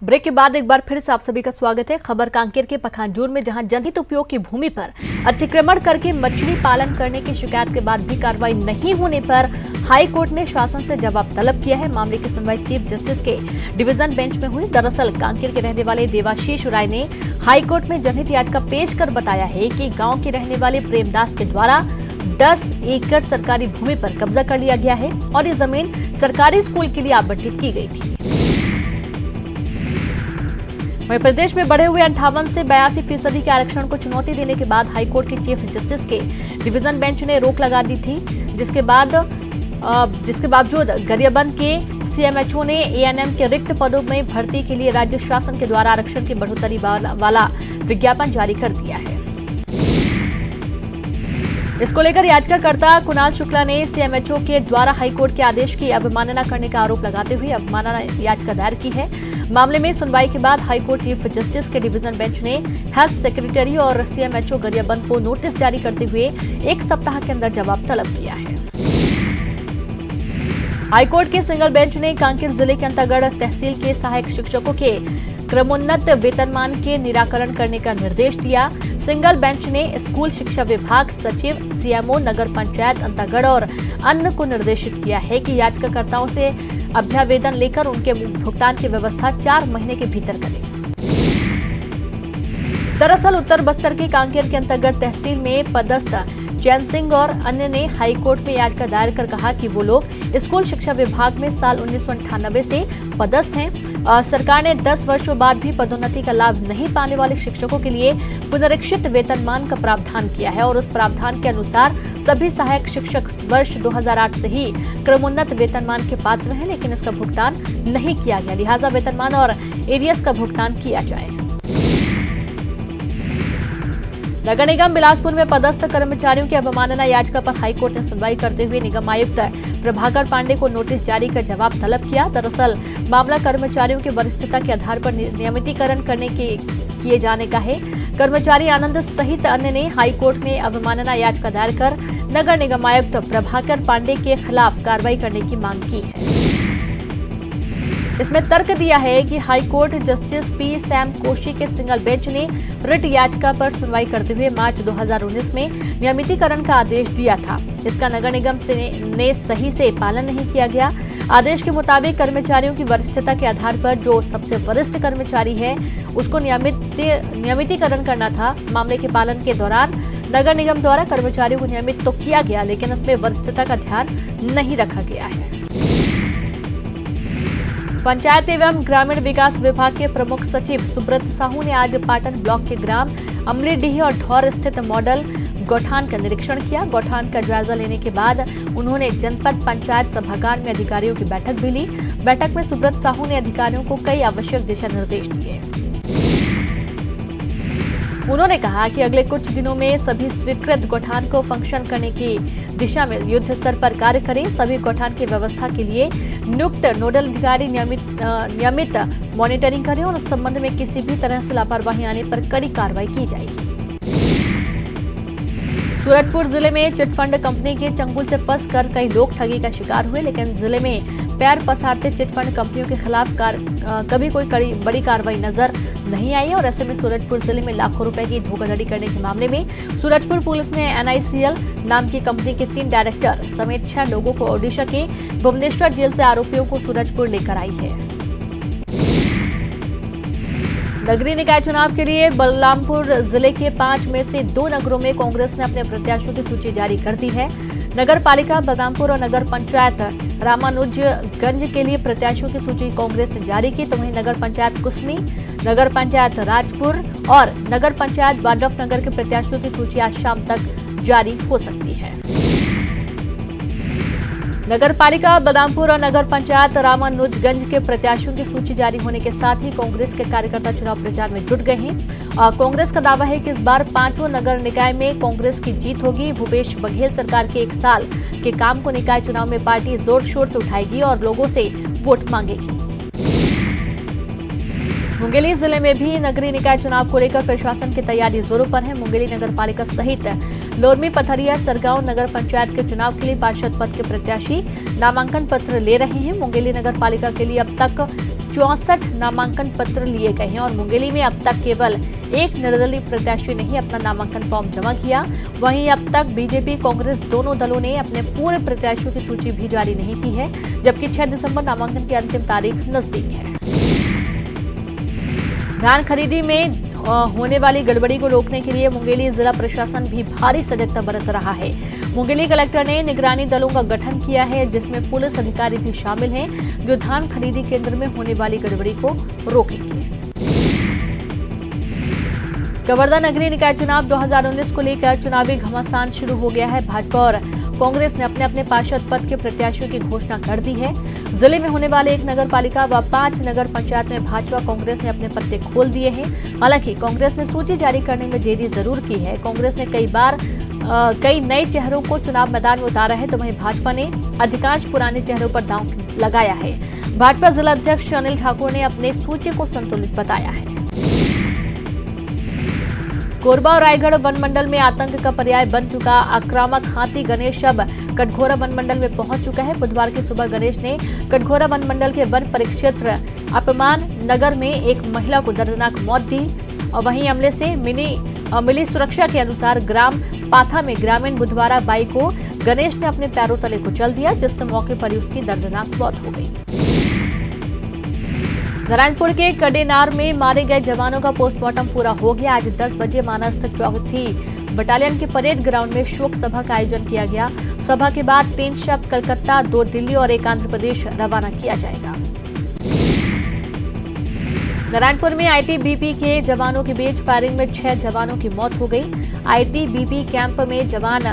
Break के बाद एक बार फिर से आप सभी का स्वागत है। खबर कांकेर के पखानजूर में जहां जनहित उपयोग की भूमि पर अतिक्रमण करके मछली पालन करने की शिकायत के बाद भी कार्रवाई नहीं होने पर हाई कोर्ट ने शासन से जवाब तलब किया है। मामले की सुनवाई चीफ जस्टिस के डिवीजन बेंच में हुई। दरअसल कांकेर के रहने वाले देवाशीष राय ने हाई कोर्ट में जनहित याचिका पेश कर बताया है कि गाँव के रहने वाले प्रेमदास के द्वारा 10 एकड़ सरकारी भूमि पर कब्जा कर लिया गया है और ये जमीन सरकारी स्कूल के लिए आवंटित की गई थी। वहीं प्रदेश में बढ़े हुए 58 से 82% के आरक्षण को चुनौती देने के बाद हाईकोर्ट के चीफ जस्टिस के डिवीजन बेंच ने रोक लगा दी थी, जिसके बावजूद गरियाबंद के सीएमएचओ ने एएनएम के रिक्त पदों में भर्ती के लिए राज्य शासन के द्वारा आरक्षण की बढ़ोतरी वाला विज्ञापन जारी कर दिया है। इसको लेकर याचिकाकर्ता कुणाल शुक्ला ने सीएमएचओ के द्वारा हाईकोर्ट के आदेश की अवमानना करने का आरोप लगाते हुए अवमानना याचिका दायर की है। मामले में सुनवाई के बाद हाईकोर्ट चीफ जस्टिस के डिवीजन बेंच ने हेल्थ सेक्रेटरी और सीएमएचओ गरियाबंद को नोटिस जारी करते हुए 1 सप्ताह के अंदर जवाब तलब किया है। हाईकोर्ट के सिंगल बेंच ने कांकेर जिले के अंतर्गत तहसील के सहायक शिक्षकों के क्रमोन्नत वेतनमान के निराकरण करने का निर्देश दिया। सिंगल बेंच ने स्कूल शिक्षा विभाग सचिव, सीएमओ, नगर पंचायत अंतागढ़ और अन्य को निर्देशित किया है कि याचिकाकर्ताओं से अभ्यावेदन लेकर उनके भुगतान की व्यवस्था 4 महीने के भीतर करें। दरअसल उत्तर बस्तर के कांकेर के अंतर्गत तहसील में पदस्थ चैन सिंह और अन्य ने हाईकोर्ट में याचिका दायर कर कहा कि वो लोग स्कूल शिक्षा विभाग में साल 1998 से पदस्थ हैं। सरकार ने 10 वर्षों बाद भी पदोन्नति का लाभ नहीं पाने वाले शिक्षकों के लिए पुनरीक्षित वेतनमान का प्रावधान किया है और उस प्रावधान के अनुसार सभी सहायक शिक्षक वर्ष 2008 से ही क्रमोन्नत वेतनमान के पात्र हैं, लेकिन इसका भुगतान नहीं किया गया। लिहाजा वेतनमान और एरियस का भुगतान किया जाए। नगर निगम बिलासपुर में पदस्थ कर्मचारियों की अवमानना याचिका पर हाईकोर्ट ने सुनवाई करते हुए निगम आयुक्त प्रभाकर पांडे को नोटिस जारी कर जवाब तलब किया। दरअसल मामला कर्मचारियों की वरिष्ठता के आधार पर नियमितीकरण किए जाने का है। कर्मचारी आनंद सहित अन्य ने हाईकोर्ट में अवमानना याचिका दायर कर नगर निगम आयुक्त प्रभाकर पांडे के खिलाफ कार्रवाई करने की मांग की है। इसमें तर्क दिया है कि high court justice P Sam Koshy के सिंगल बेंच ने रिट याचिका पर सुनवाई करते हुए मार्च 2019 में नियमितीकरण का आदेश दिया था। इसका नगर निगम ने सही से पालन नहीं किया गया। आदेश के मुताबिक कर्मचारियों की वरिष्ठता के आधार पर जो सबसे वरिष्ठ कर्मचारी है उसको नियमितीकरण करना था। मामले के पालन के दौरान नगर निगम द्वारा कर्मचारियों को नियमित तो किया गया, लेकिन इसमें वरिष्ठता का ध्यान नहीं रखा गया है। पंचायत एवं ग्रामीण विकास विभाग के प्रमुख सचिव सुब्रत साहू ने आज पाटन ब्लॉक के ग्राम अमलीडीह और ढौर स्थित मॉडल गौठान का निरीक्षण किया। गौठान का जायजा लेने के बाद उन्होंने जनपद पंचायत सभागार में अधिकारियों की बैठक भी ली। बैठक में सुब्रत साहू ने अधिकारियों को कई आवश्यक दिशा निर्देश दिए। उन्होंने कहा कि अगले कुछ दिनों में सभी स्वीकृत गौठान को फंक्शन करने की दिशा में युद्ध स्तर पर कार्य करें। सभी गौठान की व्यवस्था के लिए नियुक्त नोडल अधिकारी नियमित मॉनिटरिंग करें और इस संबंध में किसी भी तरह से लापरवाही आने पर कड़ी कार्रवाई की जाएगी। सूरजपुर जिले में चिटफंड कंपनी के चंगुल से फंसकर कई लोग ठगी का शिकार हुए, लेकिन जिले में पैर पसारते चिटफंड कंपनियों के खिलाफ कभी कोई बड़ी कार्रवाई नजर नहीं आई और ऐसे में सूरजपुर जिले में लाखों रुपए की धोखाधड़ी करने के मामले में सूरजपुर पुलिस ने NICL नाम की कंपनी के 3 डायरेक्टर समेत 6 लोगों को ओडिशा के भुवनेश्वर जेल से आरोपियों को सूरजपुर लेकर आई है। नगरीय निकाय चुनाव के लिए बलरामपुर जिले के 5 में से 2 नगरों में कांग्रेस ने अपने प्रत्याशियों की सूची जारी कर दी है। नगर पालिका बलरामपुर और नगर पंचायत रामानुजगंज के लिए प्रत्याशियों की सूची कांग्रेस ने जारी की, तो वहीं नगर पंचायत कुसमी, नगर पंचायत राजपुर और नगर पंचायत बाडफनगर के प्रत्याशियों की सूची आज शाम तक जारी हो सकती है। नगर पालिका बलरामपुर और नगर पंचायत रामानुजगंज के प्रत्याशियों की सूची जारी होने के साथ ही कांग्रेस के कार्यकर्ता चुनाव प्रचार में जुट गए हैं। कांग्रेस का दावा है कि इस बार 5 नगर निकाय में कांग्रेस की जीत होगी। भूपेश बघेल सरकार के 1 साल के काम को निकाय चुनाव में पार्टी जोर शोर से उठाएगी और लोगों से वोट मांगेगी। मुंगेली जिले में भी नगरीय निकाय चुनाव को लेकर प्रशासन की तैयारी जोरों पर है। मुंगेली नगर पालिका सहित लोरमी, पथरिया, सरगांव नगर पंचायत के चुनाव के लिए पार्षद पद के प्रत्याशी नामांकन पत्र ले रहे हैं। मुंगेली नगर पालिका के लिए अब तक 64 नामांकन पत्र लिए गए हैं और मुंगेली में अब तक केवल एक निर्दलीय प्रत्याशी ने ही अपना नामांकन फॉर्म जमा किया। वहीं अब तक बीजेपी कांग्रेस दोनों दलों ने अपने पूरे प्रत्याशियों की सूची भी जारी नहीं की है, जबकि 6 दिसंबर नामांकन की अंतिम तारीख नजदीक है। धान खरीदी में होने वाली गड़बड़ी को रोकने के लिए मुंगेली जिला प्रशासन भी भारी सजगता बरत रहा है। मुंगेली कलेक्टर ने निगरानी दलों का गठन किया है, जिसमें पुलिस अधिकारी भी शामिल हैं, जो धान खरीदी केंद्र में होने वाली गड़बड़ी को रोकेंगे। कवर्धा नगरीय निकाय चुनाव 2019 को लेकर चुनावी घमासान शुरू हो गया है। भाजपा और कांग्रेस ने अपने अपने पार्षद पद के प्रत्याशियों की घोषणा कर दी है। जिले में होने वाले 1 नगर पालिका व 5 नगर पंचायत में भाजपा कांग्रेस ने अपने पत्ते खोल दिए हैं। हालांकि कांग्रेस ने सूची जारी करने में देरी जरूर की है। कांग्रेस ने कई नए चेहरों को चुनाव मैदान में उतारा है, तो वहीं भाजपा ने अधिकांश पुराने चेहरों पर दांव लगाया है। भाजपा जिला अध्यक्ष अनिल ठाकुर ने अपने सूची को संतुलित बताया है। कोरबा और रायगढ़ वन मंडल में आतंक का पर्याय बन चुका आक्रामक हाथी गणेश अब कटघोरा वन मंडल में पहुंच चुका है। बुधवार की सुबह गणेश ने कटघोरा वन मंडल के वन परिक्षेत्र अपमान नगर में एक महिला को दर्दनाक मौत दी और वहीं हमले से मिली सुरक्षा के अनुसार ग्राम पाथा में ग्रामीण बुधवारा बाई को गणेश ने अपने पैरों तले कुचल दिया, जिससे मौके पर ही उसकी दर्दनाक मौत हो गई। नारायणपुर के कडेनार में मारे गए जवानों का पोस्टमार्टम पूरा हो गया। आज 10 बजे मानस चौथी बटालियन के परेड ग्राउंड में शोक सभा का आयोजन किया गया। सभा के बाद 3 शव कलकत्ता, 2 दिल्ली और 1 आंध्र प्रदेश रवाना किया जाएगा। नारायणपुर में आईटीबीपी के जवानों के बीच फायरिंग में 6 जवानों की मौत हो गई। आईटीबीपी कैंप में जवान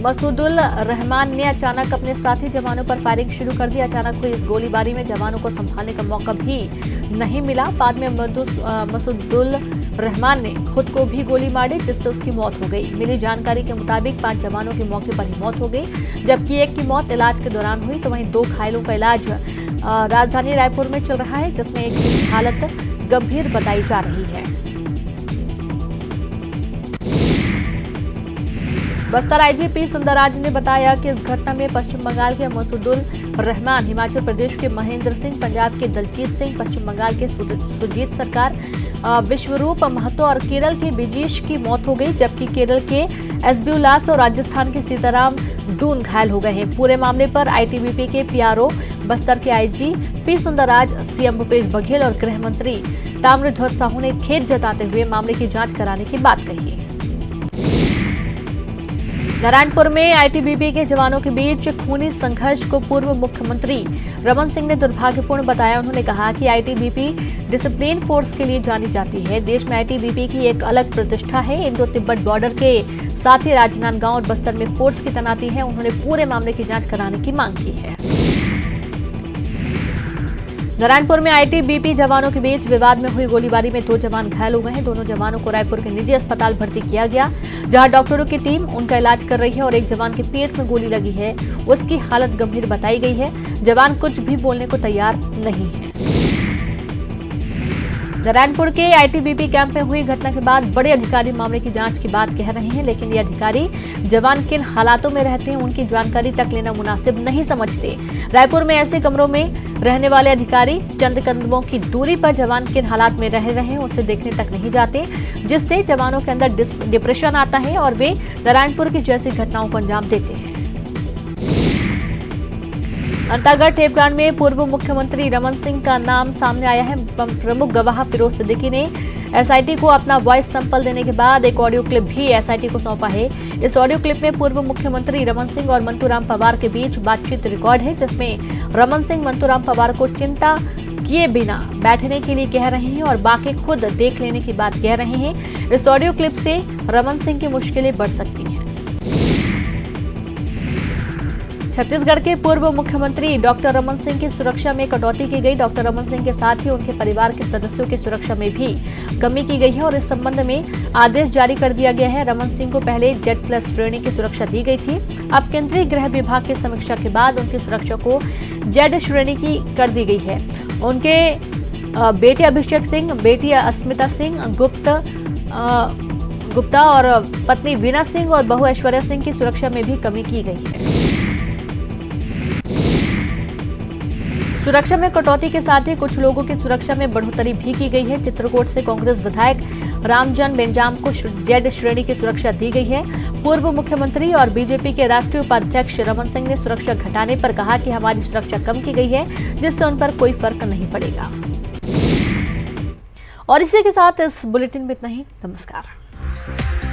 मसूदुल रहमान ने अचानक अपने साथी जवानों पर फायरिंग शुरू कर दी। अचानक हुई इस गोलीबारी में जवानों को संभालने का मौका भी नहीं मिला। बाद में मसूदुल रहमान ने खुद को भी गोली मारी, जिससे उसकी मौत हो गई। मिली जानकारी के मुताबिक 5 जवानों की मौके पर ही मौत हो गई, जबकि एक की मौत इलाज के दौरान हुई, तो वहीं 2 घायलों का इलाज राजधानी रायपुर में चल रहा है, जिसमें एक की हालत गंभीर बताई जा रही है। बस्तर आईजीपी सुंदरराज ने बताया कि इस घटना में पश्चिम बंगाल के मसूदुल रहमान, हिमाचल प्रदेश के महेंद्र सिंह, पंजाब के दलजीत सिंह, पश्चिम बंगाल के सुजीत सरकार, विश्वरूप महतो और केरल के बिजेश की मौत हो गई, जबकि केरल के एसबी उल्लास और राजस्थान के सीताराम दून घायल हो गए हैं। पूरे मामले पर आईटीबीपी के पीआरओ बस्तर के IG P Sundarraj, CM Bhupesh Baghel और गृह मंत्री ताम्रध्वज साहू ने खेद जताते हुए मामले की जांच कराने की बात कही है। नारायणपुर में आईटीबीपी के जवानों के बीच खूनी संघर्ष को पूर्व मुख्यमंत्री रमन सिंह ने दुर्भाग्यपूर्ण बताया। उन्होंने कहा कि आईटीबीपी डिसिप्लिन फोर्स के लिए जानी जाती है। देश में आईटीबीपी की एक अलग प्रतिष्ठा है। इंडो तिब्बत बॉर्डर के साथ ही राजनांदगांव और बस्तर में फोर्स की तैनाती है। उन्होंने पूरे मामले की जांच कराने की मांग की है। नारायणपुर में आईटीबीपी जवानों के बीच विवाद में हुई गोलीबारी में 2 जवान घायल हो गए हैं। दोनों जवानों को रायपुर के निजी अस्पताल भर्ती किया गया, जहां डॉक्टरों की टीम उनका इलाज कर रही है और एक जवान के पेट में गोली लगी है, उसकी हालत गंभीर बताई गई है। जवान कुछ भी बोलने को तैयार नहीं है। नारायणपुर के आईटीबीपी कैंप में हुई घटना के बाद बड़े अधिकारी मामले की जांच की बात कह रहे हैं, लेकिन ये अधिकारी जवान किन हालातों में रहते हैं उनकी जानकारी तक लेना मुनासिब नहीं समझते। रायपुर में ऐसे कमरों में रहने वाले अधिकारी चंद कदमों की दूरी पर जवान किन हालात में रह रहे हैं उसे देखने तक नहीं जाते, जिससे जवानों के अंदर डिप्रेशन आता है और वे नारायणपुर की जैसी घटनाओं को अंजाम देते हैं। अंतागढ़ टेपकांड में पूर्व मुख्यमंत्री रमन सिंह का नाम सामने आया है। प्रमुख गवाह फिरोज सिद्दीकी ने एसआईटी को अपना वॉइस सैंपल देने के बाद एक ऑडियो क्लिप भी एसआईटी को सौंपा है। इस ऑडियो क्लिप में पूर्व मुख्यमंत्री रमन सिंह और मंतूराम पवार के बीच बातचीत रिकॉर्ड है, जिसमें रमन सिंह मंतूराम पवार को चिंता किए बिना बैठने के लिए कह रहे हैं और बाकी खुद देख लेने की बात कह रहे हैं। इस ऑडियो क्लिप से रमन सिंह की मुश्किलें बढ़ सकती हैं। छत्तीसगढ़ के पूर्व मुख्यमंत्री डॉक्टर रमन सिंह की सुरक्षा में कटौती की गई। डॉक्टर रमन सिंह के साथ ही उनके परिवार के सदस्यों की सुरक्षा में भी कमी की गई है और इस संबंध में आदेश जारी कर दिया गया है। रमन सिंह को पहले Z+ श्रेणी की सुरक्षा दी गई थी। अब केंद्रीय गृह विभाग की समीक्षा के बाद उनकी सुरक्षा को Z श्रेणी की कर दी गई है। उनके बेटे अभिषेक सिंह, बेटी अस्मिता सिंह गुप्ता और पत्नी वीना सिंह और बहू ऐश्वर्या सिंह की सुरक्षा में भी कमी की गई है। सुरक्षा में कटौती के साथ ही कुछ लोगों की सुरक्षा में बढ़ोतरी भी की गई है। चित्रकूट से कांग्रेस विधायक रामजन बेंजाम को जेड श्रेणी की सुरक्षा दी गई है। पूर्व मुख्यमंत्री और बीजेपी के राष्ट्रीय उपाध्यक्ष रमन सिंह ने सुरक्षा घटाने पर कहा कि हमारी सुरक्षा कम की गई है, जिससे उन पर कोई फर्क नहीं पड़ेगा। और इसी के साथ इस बुलेटिन में इतना ही। नमस्कार।